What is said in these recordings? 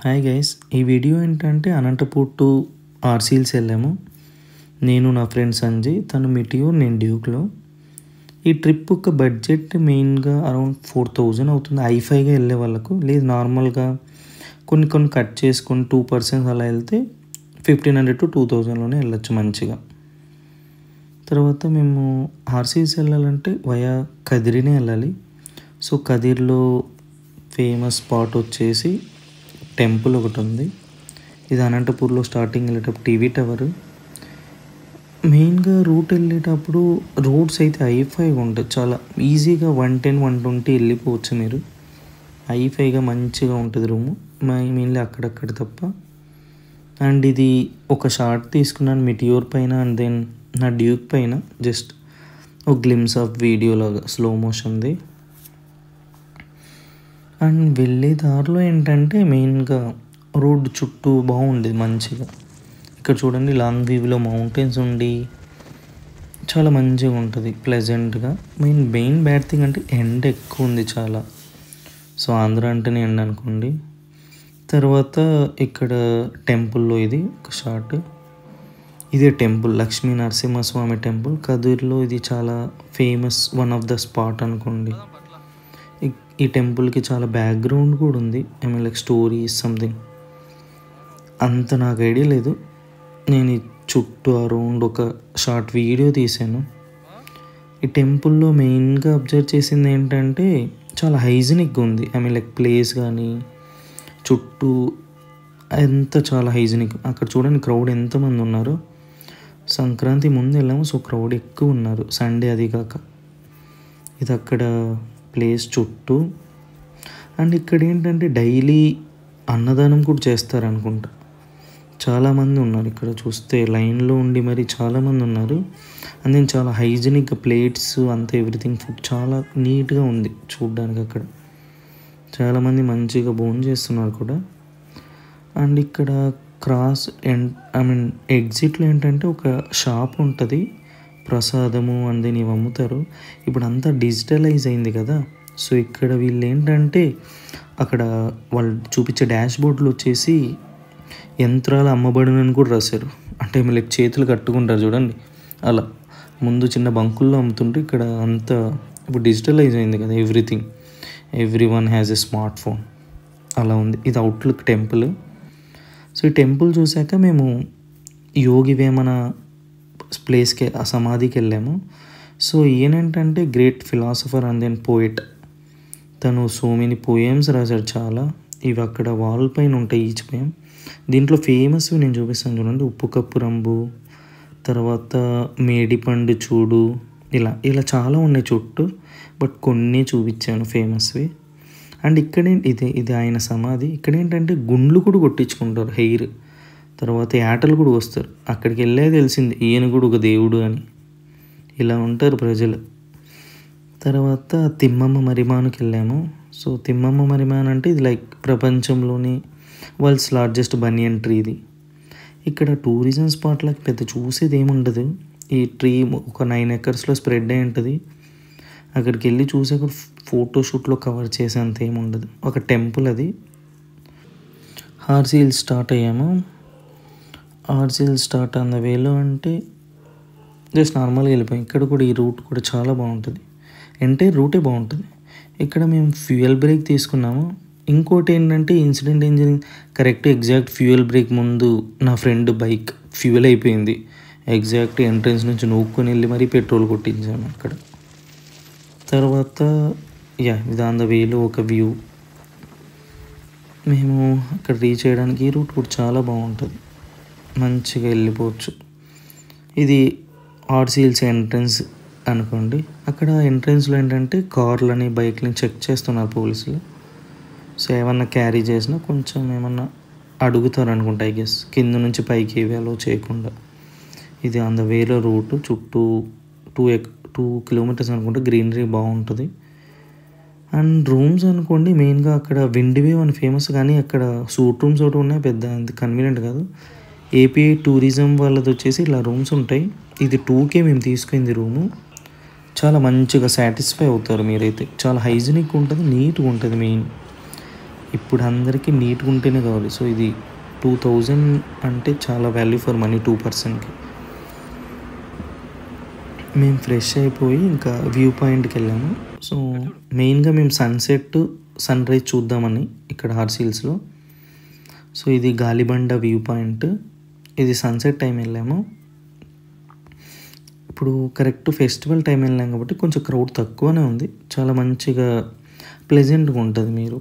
Hi guys, ఈ video ఏంటంటే Anantapur to ఆర్సీల్స్ వెళ్ళాము. నేను నా ఫ్రెండ్ సంజయ్, తను మిటియోర్, నేను డ్యూక్లో. ఈ ట్రిప్ ఒక బడ్జెట్ మెయిన్గా అరౌండ్ 4000 అవుతుంది. ఐఫైగా వెళ్ళే వాళ్ళకు. లేదు నార్మల్గా కొన్ని కట్ చేసుకొని 2% అలా వెళ్తే 1500 to 2000లోనే వెళ్ళొచ్చు మంచిగా. తర్వాత మేము ఆర్సీల్స్ వెళ్ళాలంటే వయా కదిరినే వెళ్ళాలి. సో కదిర్లో ఫేమస్ స్పాట్ వచ్చేసి టెంపుల్ ఒకటి ఉంది. ఇది అనంతపూర్లో స్టార్టింగ్ వెళ్ళేటప్పుడు టీవీ టవర్. మెయిన్గా రూట్ వెళ్ళేటప్పుడు రోడ్స్ అయితే ఐఫైగా ఉంటుంది, చాలా ఈజీగా 110, 120 వెళ్ళిపోవచ్చు మీరు. ఐఫైగా మంచిగా ఉంటుంది రూము, మెయిన్లీ అక్కడక్కడ తప్ప. అండ్ ఇది ఒక షార్ట్ తీసుకున్నాను మిటియోర్ పైన అండ్ దెన్ నా డ్యూక్ పైన, జస్ట్ ఒక గ్లిమ్స్ ఆఫ్ వీడియోలాగా స్లో మోషన్ది. అండ్ వెళ్ళే దారిలో ఏంటంటే మెయిన్గా రోడ్డు చుట్టూ బాగుండేది మంచిగా. ఇక్కడ చూడండి లాంగ్ వ్యూలో మౌంటైన్స్ ఉండి చాలా మంచిగా ఉంటుంది ప్లెజెంట్గా. మెయిన్ బ్యాడ్ థింగ్ అంటే ఎండ ఎక్కువ ఉంది చాలా. సో ఆంధ్ర అంటేనే ఎండ అనుకోండి. తర్వాత ఇక్కడ టెంపుల్లో ఇది ఒక షార్ట్. ఇదే టెంపుల్ లక్ష్మీ నరసింహస్వామి టెంపుల్ కదిర్లో. ఇది చాలా famous, one of the spot అనుకోండి. ఈ టెంపుల్కి చాలా బ్యాక్గ్రౌండ్ కూడా ఉంది, లైక్ స్టోరీస్ సంథింగ్. అంత నాకు ఐడియా లేదు. నేను ఈ చుట్టూ అరౌండ్ ఒక షార్ట్ వీడియో తీసాను. ఈ టెంపుల్లో మెయిన్గా అబ్జర్వ్ చేసింది ఏంటంటే చాలా హైజీనిక్గా ఉంది. లైక్ ప్లేస్ కానీ చుట్టూ అంతా చాలా హైజీనిక్. అక్కడ చూడండి క్రౌడ్ ఎంతమంది ఉన్నారు. సంక్రాంతి ముందు వెళ్ళాము, సో క్రౌడ్ ఎక్కువ ఉన్నారు సండే అది కాక. ఇది అక్కడ ప్లేస్ చుట్టూ. అండ్ ఇక్కడ ఏంటంటే డైలీ అన్నదానం కూడా చేస్తారనుకుంటా. చాలామంది ఉన్నారు ఇక్కడ చూస్తే, లైన్లో ఉండి మరి చాలామంది ఉన్నారు. అండ్ దెన్ చాలా హైజీనిక్గా ప్లేట్స్ అంతా ఎవ్రీథింగ్, ఫుడ్ చాలా నీట్గా ఉంది చూడ్డానికి. అక్కడ చాలామంది మంచిగా భోజనం చేస్తున్నారు కూడా. అండ్ ఇక్కడ క్రాస్ ఎగ్జిట్లో ఏంటంటే ఒక షాప్ ఉంటుంది, ప్రసాదము అండ్ దెన్ ఇవి అమ్ముతారు. ఇప్పుడు అంతా డిజిటలైజ్ అయింది కదా. సో ఇక్కడ వీళ్ళు ఏంటంటే అక్కడ వాళ్ళు చూపించే డాష్ బోర్డులు వచ్చేసి యంత్రాలు అమ్మబడునని కూడా రాశారు. అంటే లైక్ చేతులు కట్టుకుంటారు చూడండి అలా. ముందు చిన్న బంకుల్లో అమ్ముతుంటే ఇక్కడ అంతా ఇప్పుడు డిజిటలైజ్ అయింది కదా everything. Every one has a smart phone అలా ఉంది. ఇది అవుట్లుక్ టెంపుల్. సో ఈ టెంపుల్ చూశాక మేము యోగి వేమన ప్లేస్కి, ఆ సమాధికి వెళ్ళాము. సో ఈయనేంటంటే great philosopher and then poet. తను సో మెనీ పోయమ్స్ రాశాడు చాలా. ఇవి అక్కడ వాల్ పైన ఉంటాయి ఈచ్ పోయం. దీంట్లో ఫేమస్వి నేను చూపిస్తాను చూడండి. ఉప్పు కప్పు రంబు, తర్వాత మేడిపండు చూడు, ఇలా ఇలా చాలా ఉన్నాయి చుట్టూ, బట్ కొన్ని చూపించాను ఫేమస్వి. అండ్ ఇక్కడే ఇది ఆయన సమాధి. ఇక్కడ ఏంటంటే గుండ్లు కూడా కొట్టించుకుంటారు హెయిర్. తర్వాత ఏటలు కూడా వస్తారు. అక్కడికి వెళ్ళే తెలిసింది ఈయన కూడా ఒక దేవుడు అని. ఇలా ఉంటారు ప్రజలు. తర్వాత తిమ్మమ్మ మరిమానుకి వెళ్ళాము. సో తిమ్మమ్మ మరిమాన్ అంటే ఇది లైక్ ప్రపంచంలోని వరల్డ్స్ లార్జెస్ట్ బనియన్ ట్రీ ఇది. ఇక్కడ టూరిజం స్పాట్లకు పెద్ద చూసేది ఏముండదు. ఈ ట్రీ ఒక 9 acresలో స్ప్రెడ్ అయి ఉంటుంది. అక్కడికి వెళ్ళి చూసి అక్కడ ఫోటోషూట్లో కవర్ చేసేంత ఏముండదు. ఒక టెంపుల్ అది. ఆర్సీల్ స్టార్ట్ అయ్యాము. ఆర్సీల్ స్టార్ట్ అన్న వేలో అంటే జస్ట్ నార్మల్గా వెళ్ళిపోయాం. ఇక్కడ కూడా ఈ రూట్ కూడా చాలా బాగుంటుంది, ఎంటైర్ రూటే బాగుంటుంది. ఇక్కడ మేము ఫ్యూయల్ బ్రేక్ తీసుకున్నాము. ఇంకోటి ఏంటంటే ఇన్సిడెంట్ ఏం జరిగింది, కరెక్ట్ ఎగ్జాక్ట్ ఫ్యూయల్ బ్రేక్ ముందు నా ఫ్రెండ్ బైక్ ఫ్యూయల్ అయిపోయింది. ఎగ్జాక్ట్ ఎంట్రన్స్ నుంచి నూక్కొని వెళ్ళి మరీ పెట్రోల్ కొట్టించాము అక్కడ. తర్వాత ఇది ఆన్ ద వేలో ఒక వ్యూ. మేము అక్కడ రీచ్ అయ్యడానికి ఈ రూట్ కూడా చాలా బాగుంటుంది, మంచిగా వెళ్ళిపోవచ్చు. ఇది ఆర్సీల్స్ ఎంట్రన్స్ అనుకోండి. అక్కడ ఎంట్రన్స్లో ఏంటంటే కార్లని బైక్లని చెక్ చేస్తున్నారు పోలీసులు. సో ఏమన్నా క్యారీ చేసినా కొంచెం ఏమన్నా అడుగుతారు అనుకుంటా ఐ గెస్, కింద నుంచి పైకి ఏవి అలో చేయకుండా. ఇది ఆన్ ద వేలో రూట్. చుట్టూ 2 kilometers అనుకుంటే గ్రీనరీ బాగుంటుంది. అండ్ రూమ్స్ అనుకోండి, మెయిన్గా అక్కడ విండ్ వేవ్ అని ఫేమస్, కానీ అక్కడ సూట్ రూమ్స్ ఒకటి ఉన్నాయి, పెద్ద కన్వీనియంట్ కాదు. ఏపీఐ టూరిజం వాళ్ళది వచ్చేసి ఇలా రూమ్స్ ఉంటాయి. ఇది 2K మేము తీసుకుంది రూము. చాలా మంచిగా సాటిస్ఫై అవుతారు మీరైతే. చాలా హైజీనిక్ ఉంటుంది, నీట్గా ఉంటుంది మెయిన్. ఇప్పుడు అందరికీ నీట్గా ఉంటేనే కావాలి. సో ఇది 2000 అంటే చాలా వాల్యూ ఫర్ మనీ 2 పర్సన్కి. మేము ఫ్రెష్ అయిపోయి ఇంకా వ్యూ పాయింట్కి వెళ్ళాము. సో మెయిన్గా మేము సన్సెట్ సన్రైజ్ చూద్దామని ఇక్కడ హార్సిల్స్లో. సో ఇది గాలిబండ వ్యూ పాయింట్. ఇది సన్సెట్ టైం వెళ్ళాము. ఇప్పుడు కరెక్ట్ ఫెస్టివల్ టైం వెళ్ళాం కాబట్టి కొంచెం క్రౌడ్ తక్కువనే ఉంది. చాలా మంచిగా ప్లెజెంట్గా ఉంటుంది. మీరు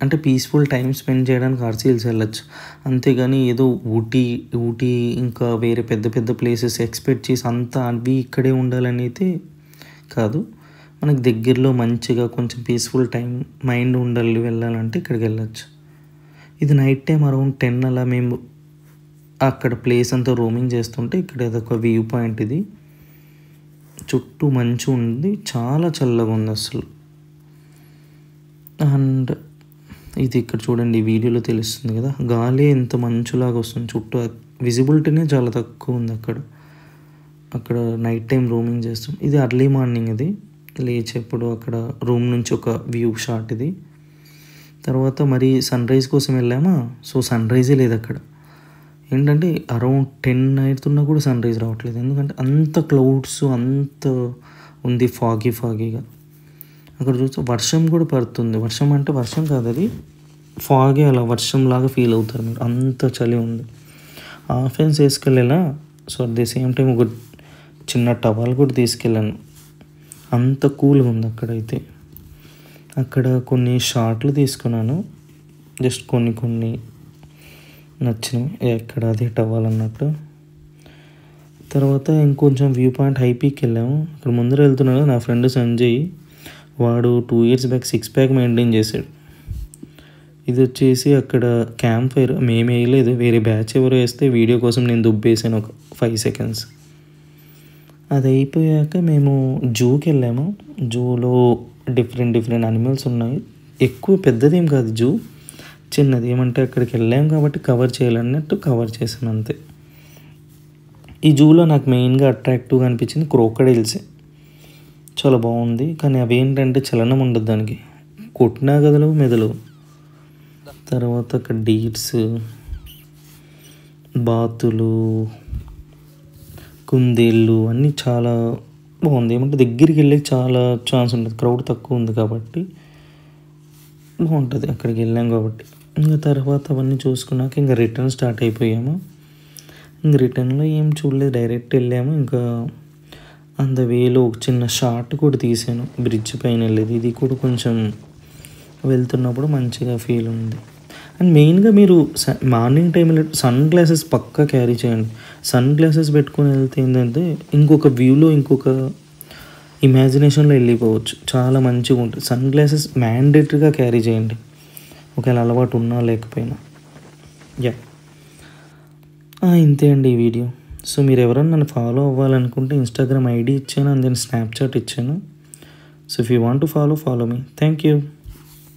అంటే పీస్ఫుల్ టైం స్పెండ్ చేయడానికి హార్సిల్స్ వెళ్ళచ్చు. అంతేగాని ఏదో ఊటీ ఇంకా వేరే పెద్ద పెద్ద ప్లేసెస్ ఎక్స్పెక్ట్ చేసి అంతా అవి ఇక్కడే ఉండాలని అయితే కాదు. మనకు దగ్గరలో మంచిగా కొంచెం పీస్ఫుల్ టైం మైండ్ ఉండాలి వెళ్ళాలంటే ఇక్కడికి వెళ్ళచ్చు. ఇది నైట్ టైం అరౌండ్ 10 అలా మేము అక్కడ ప్లేస్ అంతా రోమింగ్ చేస్తుంటే ఇక్కడ అదొక వ్యూ పాయింట్. ఇది చుట్టూ మంచు ఉంది, చాలా చల్లగా ఉంది అసలు. అండ్ ఇది ఇక్కడ చూడండి, వీడియోలో తెలుస్తుంది కదా, గాలి ఎంత మంచులాగా వస్తుంది. చుట్టూ విజిబిలిటీనే చాలా తక్కువ ఉంది అక్కడ నైట్ టైం రోమింగ్ చేస్తాం. ఇది అర్లీ మార్నింగ్. ఇది లేచేప్పుడు అక్కడ రూమ్ నుంచి ఒక వ్యూ షాట్ ఇది. తర్వాత మరి సన్ రైజ్ కోసం వెళ్ళామా. సో సన్ రైజే లేదు అక్కడ. ఏంటంటే అరౌండ్ 10 అవుతున్నా కూడా సన్ రైజ్ రావట్లేదు. ఎందుకంటే అంత క్లౌడ్స్ అంత ఉంది, ఫాగీగా. అక్కడ చూస్తే వర్షం కూడా పడుతుంది. వర్షం అంటే వర్షం కాదు, అది ఫాగే, అలా వర్షంలాగా ఫీల్ అవుతారు మీరు, అంత చలి ఉంది. హాఫ్ హ్యాండ్స్ వేసుకెళ్ళేలా. So at the same time ఒక చిన్న టవల్ కూడా తీసుకెళ్ళాను. అంత కూల్గా ఉంది అక్కడైతే. అక్కడ కొన్ని షాట్లు తీసుకున్నాను, జస్ట్ కొన్ని నచ్చినాయి. ఎక్కడ అదే టవల్ అన్నట్టు. తర్వాత ఇంకొంచెం వ్యూ పాయింట్ హై పీక్ వెళ్ళాము. అక్కడ ముందర వెళ్తున్నాడు నా ఫ్రెండ్ సంజయ్. వాడు 2 years బ్యాక్ 6 pack మెయింటైన్ చేశాడు. ఇది వచ్చేసి అక్కడ క్యాంప్ ఫైర్ మేము వేయలేదు, వేరే బ్యాచ్ ఎవరు వేస్తే వీడియో కోసం నేను దుబ్బేసాను ఒక 5 seconds. అది అయిపోయాక మేము జూకి వెళ్ళాము. జూలో డిఫరెంట్ అనిమల్స్ ఉన్నాయి. ఎక్కువ పెద్దదేం కాదు జూ, చిన్నది. ఏమంటే అక్కడికి వెళ్ళాము కాబట్టి కవర్ చేయాలన్నట్టు కవర్ చేశాను అంతే. ఈ జూలో నాకు మెయిన్గా అట్రాక్టివ్గా అనిపించింది క్రోకడైల్సే. చాలా బాగుంది, కానీ అవి ఏంటంటే చలనం ఉండదు దానికి, కొట్టినా గదలు మెదలు. తర్వాత అక్కడ డీట్స్, బాతులు, కుందేళ్ళు అన్నీ చాలా బాగుంది. ఏమంటే దగ్గరికి వెళ్ళి చాలా ఛాన్స్ ఉంటుంది, క్రౌడ్ తక్కువ ఉంది కాబట్టి బాగుంటుంది అక్కడికి వెళ్ళాం కాబట్టి. ఇంకా తర్వాత అవన్నీ చూసుకున్నాక ఇంకా రిటర్న్ స్టార్ట్ అయిపోయాము. ఇంక రిటర్న్లో ఏం చూడలేదు, డైరెక్ట్ వెళ్ళాము. ఇంకా అంత వేలో ఒక చిన్న షార్ట్ కూడా తీసాను, బ్రిడ్జ్ పైన వెళ్ళేది. ఇది కూడా కొంచెం వెళ్తున్నప్పుడు మంచిగా ఫీల్ ఉంది. అండ్ మెయిన్గా మీరు మార్నింగ్ టైంలో సన్ గ్లాసెస్ పక్కా క్యారీ చేయండి. సన్ గ్లాసెస్ పెట్టుకొని వెళ్తే ఏంటంటే ఇంకొక వ్యూలో ఇంకొక ఇమాజినేషన్లో వెళ్ళిపోవచ్చు, చాలా మంచిగా ఉంటుంది. సన్ గ్లాసెస్ మ్యాండేటరీగా క్యారీ చేయండి, ఒకవేళ అలవాటు ఉన్నా లేకపోయినా. ఇంతే అండి ఈ వీడియో. సో మీరు ఎవరైనా నన్ను ఫాలో అవ్వాలనుకుంటే ఇన్స్టాగ్రామ్ ఐడి ఇచ్చాను, అండ్ దెన్ స్నాప్చాట్ ఇచ్చాను. So if you want to follow me. Thank you.